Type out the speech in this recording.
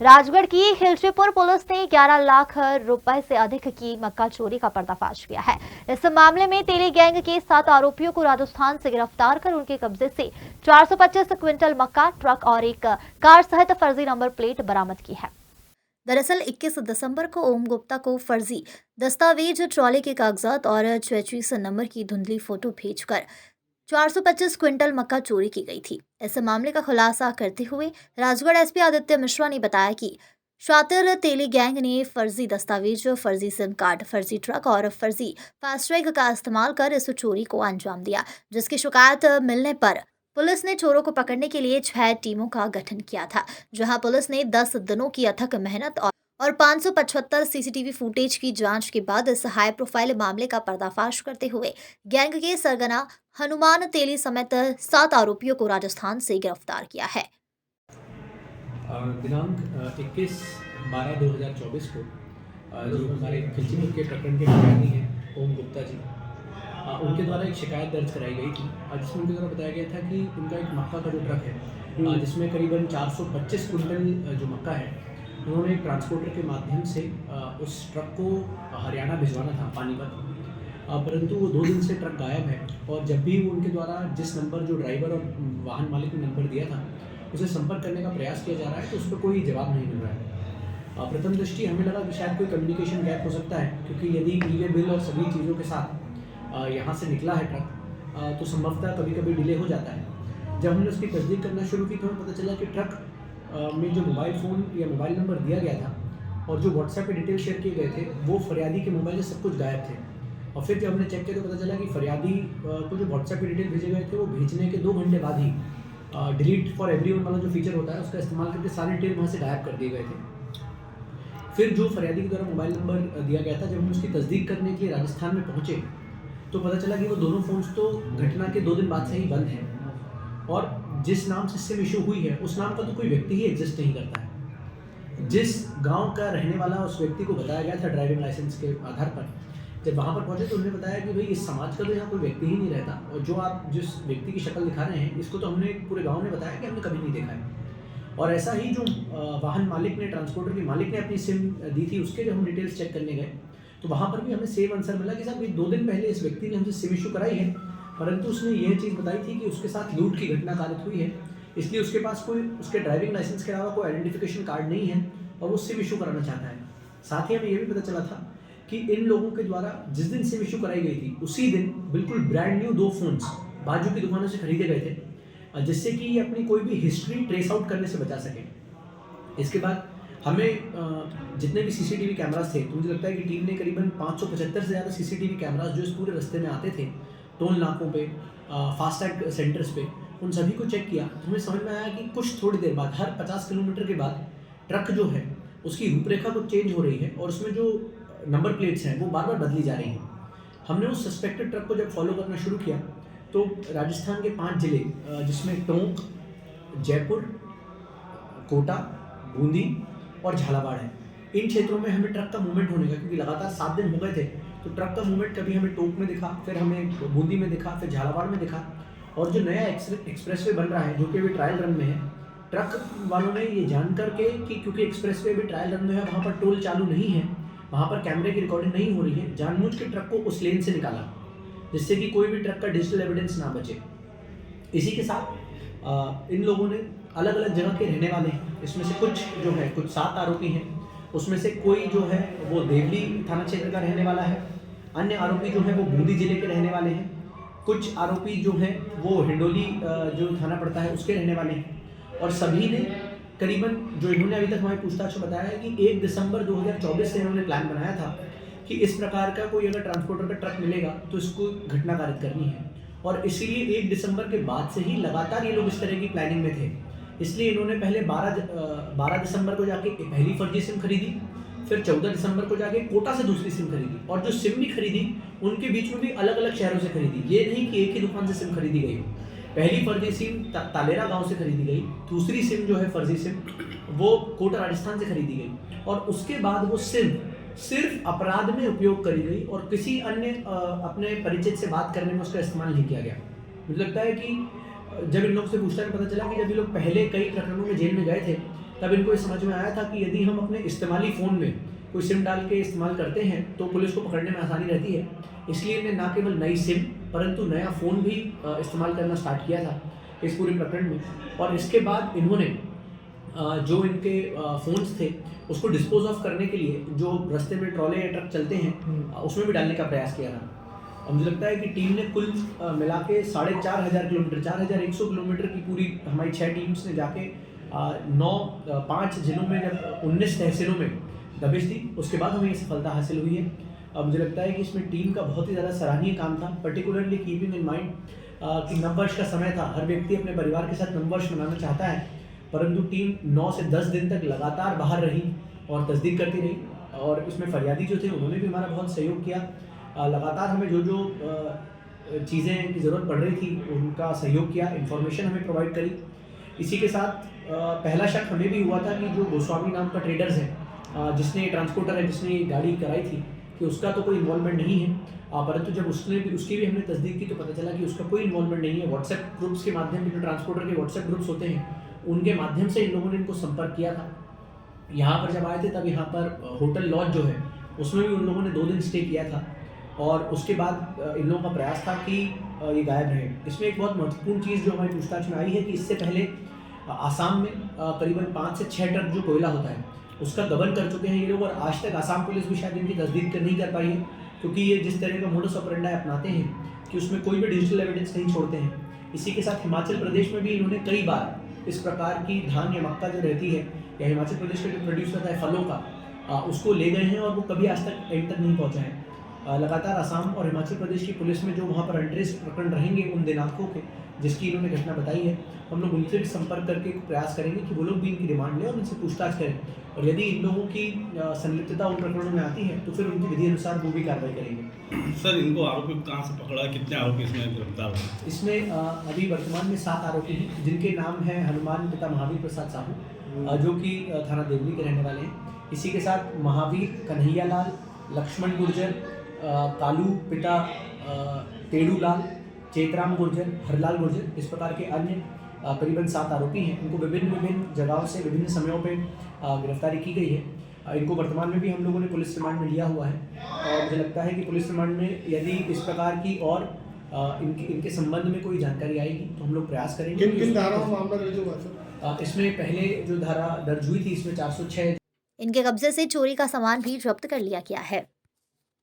राजगढ़ की खिलचीपुर पुलिस ने 11 लाख रुपए से अधिक की मक्का चोरी का पर्दाफाश किया है। इस मामले में तेली गैंग के 7 आरोपियों को राजस्थान से गिरफ्तार कर उनके कब्जे से 425 क्विंटल मक्का, ट्रक और एक कार सहित फर्जी नंबर प्लेट बरामद की है। दरअसल 21 दिसंबर को ओम गुप्ता को फर्जी दस्तावेज, ट्रॉली के कागजात और 34 नंबर की धुंधली फोटो भेजकर 425 क्विंटल मक्का चोरी की गई थी। इस मामले का खुलासा करते हुए राजगढ़ एसपी आदित्य मिश्रा ने बताया कि शातिर तेली गैंग ने फर्जी दस्तावेज, फर्जी सिम कार्ड, फर्जी ट्रक और फर्जी फास्टैग का इस्तेमाल कर इस चोरी को अंजाम दिया, जिसकी शिकायत मिलने पर पुलिस ने चोरों को पकड़ने के लिए 6 टीमों का गठन किया था, जहां पुलिस ने 10 दिनों की अथक मेहनत और 575 सीसीटीवी फुटेज की जांच के बाद इस हाई प्रोफाइल मामले का पर्दाफाश करते हुए गैंग के सरगना हनुमान तेली समेत 7 आरोपियों को राजस्थान से गिरफ्तार किया है। दिनांक 21/12/2024 को जो हमारे खिलचीपुर के प्रकरण के फरियादी हैं ओम गुप्ता जी, उनके द्वारा एक शिकायत दर्ज कराई गई थी, जिसमें उनके द्वारा बताया गया था कि उनका एक मक्का का जो ट्रक है, जिसमें करीबन 425 कुंटल जो मक्का है, उन्होंने एक ट्रांसपोर्टर के माध्यम से उस ट्रक को हरियाणा भिजवाना था, पानीपत। परंतु वो 2 दिन से ट्रक गायब है और जब भी उनके द्वारा जिस नंबर जो ड्राइवर और वाहन मालिक ने नंबर दिया था उसे संपर्क करने का प्रयास किया जा रहा है, तो उस पर कोई जवाब नहीं मिल रहा है। प्रथम दृष्टि हमें लगा कि शायद कोई कम्युनिकेशन गैप हो सकता है, क्योंकि यदि ई-वे बिल और सभी चीज़ों के साथ यहाँ से निकला है ट्रक, तो संभवतः कभी कभी डिले हो जाता है। जब हमने उसकी तस्दीक करना शुरू की तो हमें पता चला कि ट्रक में जो मोबाइल फ़ोन या मोबाइल नंबर दिया गया था और जो व्हाट्सएप पे डिटेल शेयर किए गए थे, वो फरियादी के मोबाइल से सब कुछ गायब थे। और फिर जब हमने चेक किया तो पता चला कि फरियादी को जो व्हाट्सएप पे डिटेल भेजे गए थे, वो भेजने के 2 घंटे बाद ही डिलीट फॉर एवरीवन वाला जो फीचर होता है उसका इस्तेमाल करके सारे डिटेल वहाँ से गायब कर दिए गए थे। फिर जो फरियादी के द्वारा मोबाइल नंबर दिया गया था, जब हम उसकी तस्दीक करने के लिए राजस्थान में पहुँचे तो पता चला कि वो दोनों फ़ोन्स तो घटना के 2 दिन बाद से ही बंद हैं और जिस नाम से सिम इशू हुई है उस नाम का तो कोई व्यक्ति ही एग्जिस्ट नहीं करता है। जिस गांव का रहने वाला उस व्यक्ति को बताया गया था ड्राइविंग लाइसेंस के आधार पर, जब वहाँ पर पहुँचे तो उन्होंने बताया कि भाई इस समाज का तो यहाँ कोई व्यक्ति ही नहीं रहता और जो आप जिस व्यक्ति की शक्ल दिखा रहे हैं इसको तो हमने पूरे गाँव ने बताया कि हमने कभी नहीं देखा है। और ऐसा ही जो वाहन मालिक ने, ट्रांसपोर्टर के मालिक ने अपनी सिम दी थी, उसके जब हम डिटेल्स चेक करने गए तो वहाँ पर भी हमें सेम आंसर मिला कि साहब 2 दिन पहले इस व्यक्ति ने हमसे सिम इशू कराई है, परंतु उसने यह चीज़ बताई थी कि उसके साथ लूट की घटना कारित हुई है, इसलिए उसके पास कोई उसके ड्राइविंग लाइसेंस के अलावा कोई आइडेंटिफिकेशन कार्ड नहीं है और वो सिम इशू कराना चाहता है। साथ ही हमें यह भी पता चला था कि इन लोगों के द्वारा जिस दिन सिम इशू कराई गई थी उसी दिन बिल्कुल ब्रांड न्यू 2 फ़ोन्स बाजू की दुकानों से खरीदे गए थे, जिससे कि ये अपनी कोई भी हिस्ट्री ट्रेस आउट करने से बचा सके। इसके बाद हमें जितने भी सीसीटीवी कैमरास थे, तो मुझे लगता है कि टीम ने करीबन 575 से ज़्यादा सीसीटीवी कैमरास जो इस पूरे रास्ते में आते थे, टोल नाकों पे, फास्टैग सेंटर्स पे, उन सभी को चेक किया तो हमें समझ में आया कि कुछ थोड़ी देर बाद, हर 50 किलोमीटर के बाद ट्रक जो है उसकी रूपरेखा कुछ चेंज हो रही है और उसमें जो नंबर प्लेट्स हैं वो बार बार बदली जा रही हैं। हमने उस सस्पेक्टेड ट्रक को जब फॉलो करना शुरू किया तो राजस्थान के 5 जिले, जिसमें टोंक, जयपुर, कोटा, बूंदी और झालावाड़ है, इन क्षेत्रों में हमें ट्रक का मूवमेंट होने का, क्योंकि लगातार 7 दिन हो गए थे, तो ट्रक का मूवमेंट कभी हमें टोंक में दिखा, फिर हमें बूंदी में दिखा, फिर झालावाड़ में दिखा। और जो नया एक्सप्रेसवे बन रहा है जो कि अभी ट्रायल रन में है, ट्रक वालों ने ये जान करके कि क्योंकि एक्सप्रेसवे अभी ट्रायल रन में है, वहाँ पर टोल चालू नहीं है, वहाँ पर कैमरे की रिकॉर्डिंग नहीं हो रही है, जानबूझ के ट्रक को उस लेन से निकाला जिससे कि कोई भी ट्रक का डिजिटल एविडेंस ना बचे। इसी के साथ इन लोगों ने अलग अलग जगह के रहने वाले हैं, इसमें से कुछ जो है, कुछ 7 आरोपी हैं, उसमें से कोई जो है वो देवली थाना क्षेत्र का रहने वाला है, अन्य आरोपी जो है वो बूंदी जिले के रहने वाले हैं, कुछ आरोपी जो हैं वो हिंडोली जो थाना पड़ता है उसके रहने वाले हैं। और सभी ने करीबन, जो इन्होंने अभी तक हमारी पूछताछ में बताया है कि 1 दिसंबर 2024 से इन्होंने प्लान बनाया था कि इस प्रकार का कोई अगर ट्रांसपोर्टर का ट्रक मिलेगा तो इसको घटना कारित करनी है, और इसीलिए 1 दिसंबर के बाद से ही लगातार ये लोग इस तरह की प्लानिंग में थे। इसलिए इन्होंने पहले 12 दिसंबर को जाके पहली फर्जी सिम खरीदी, फिर 14 दिसंबर को जाके कोटा से दूसरी सिम खरीदी, और जो सिम भी खरीदी उनके बीच में भी अलग अलग शहरों से खरीदी, ये नहीं कि एक ही दुकान से सिम खरीदी गई हो। पहली फर्जी सिम तालेरा गांव से खरीदी गई, दूसरी सिम जो है फर्जी सिम वो कोटा राजस्थान से खरीदी गई, और उसके बाद वो सिम सिर्फ अपराध में उपयोग करी गई और किसी अन्य अपने परिचित से बात करने में उसका इस्तेमाल नहीं किया गया। मुझे लगता है कि जब इन लोग से पूछताछ में पता चला कि जब ये लोग पहले कई प्रकरणों में जेल में गए थे तब इनको ये समझ में आया था कि यदि हम अपने इस्तेमाली फ़ोन में कोई सिम डाल के इस्तेमाल करते हैं तो पुलिस को पकड़ने में आसानी रहती है। इसलिए इन्हें ना केवल नई सिम परंतु नया फ़ोन भी इस्तेमाल करना स्टार्ट किया था इस पूरे प्रकरण में। और इसके बाद इन्होंने जो इनके फ़ोन्स थे उसको डिस्पोज ऑफ करने के लिए जो रास्ते में ट्रॉले या ट्रक चलते हैं उसमें भी डालने का प्रयास किया था। और मुझे लगता है कि टीम ने कुल मिला के 4,500 किलोमीटर 4,100 किलोमीटर की पूरी हमारी 6 टीम्स ने जाके 5 जिलों में जब 19 तहसीलों में दबिश दी उसके बाद हमें ये सफलता हासिल हुई है। अब मुझे लगता है कि इसमें टीम का बहुत ही ज़्यादा सराहनीय काम था, पर्टिकुलरली कीपिंग इन माइंड कि नववर्ष का समय था, हर व्यक्ति अपने परिवार के साथ नववर्ष मनाना चाहता है, परंतु टीम 9 से 10 दिन तक लगातार बाहर रही और तस्दीक करती रही। और इसमें फरियादी जो थे उन्होंने भी हमारा बहुत सहयोग किया। लगातार हमें जो चीज़ें की ज़रूरत पड़ रही थी उनका सहयोग किया, इन्फॉर्मेशन हमें प्रोवाइड करी। इसी के साथ पहला शक हमें भी हुआ था कि जो गोस्वामी नाम का ट्रेडर्स है जिसने ट्रांसपोर्टर है जिसने ये गाड़ी कराई थी कि उसका तो कोई इन्वॉल्वमेंट नहीं है, परंतु जब उसकी भी हमने तस्दीक की तो पता चला कि उसका कोई इन्वॉल्वमेंट नहीं है। व्हाट्सएप ग्रुप्स के माध्यम से, जो ट्रांसपोर्टर के व्हाट्सएप ग्रुप्स होते हैं उनके माध्यम से इन लोगों ने इनको संपर्क किया था। यहाँ पर जब आए थे तब यहाँ पर होटल लॉज जो है उसमें भी उन लोगों ने 2 दिन स्टे किया था और उसके बाद इन लोगों का प्रयास था कि ये गायब रहे। इसमें एक बहुत महत्वपूर्ण चीज़ जो हमारी पूछताछ में आई है कि इससे पहले आसाम में करीबन 5 से 6 ट्रक जो कोयला होता है उसका गबन कर चुके हैं ये लोग। और आज तक आसाम पुलिस भी शायद इनकी तस्दीक नहीं कर पाई है, क्योंकि ये जिस तरह का मोडस ऑपरेंडी अपनाते हैं कि उसमें कोई भी डिजिटल एविडेंस नहीं छोड़ते हैं। इसी के साथ हिमाचल प्रदेश में भी इन्होंने कई बार इस प्रकार की धान या मक्का जो रहती है या हिमाचल प्रदेश का जो प्रोड्यूस होता है फलों का उसको ले गए हैं और वो कभी आज तक एंड तक नहीं पहुँचा है। लगातार आसाम और हिमाचल प्रदेश की पुलिस में जो वहाँ पर अनट्रेस प्रकरण रहेंगे उन दिनांकों के जिसकी इन्होंने घटना बताई है, हम लोग उनसे भी संपर्क करके प्रयास करेंगे कि वो लोग भी इनकी डिमांड लें और उनसे पूछताछ करें। और यदि इन लोगों की संलिप्तता उन प्रकरणों में आती है तो फिर उनकी विधि अनुसार वो भी कार्रवाई करेंगे। सर, इनको आरोपी कहाँ से पकड़ा, कितने आरोपी इसमें गिरफ्तार हुए? इसमें अभी वर्तमान में 7 आरोपी हैं जिनके नाम हैं हनुमान पिता महावीर प्रसाद साहू जो कि थाना देवली के रहने वाले हैं। इसी के साथ महावीर कन्हैया लाल, लक्ष्मण गुर्जर, कालू पिता टेडू लाल, चेतराम गुर्जर, हरलाल गुर्जर, इस प्रकार के अन्य करीबन 7 आरोपी हैं। इनको विभिन्न जगहों से विभिन्न समयों पे गिरफ्तारी की गई है। इनको वर्तमान में भी हम लोगों ने पुलिस रिमांड में लिया हुआ है और मुझे लगता है कि पुलिस रिमांड में यदि इस प्रकार की और इनके संबंध में कोई जानकारी आएगी तो हम लोग प्रयास करेंगे। किन धाराओं में मामला दर्ज हुआ सर? इसमें पहले जो धारा दर्ज हुई थी इसमें 406। इनके कब्जे से चोरी का सामान भी जब्त कर लिया गया है।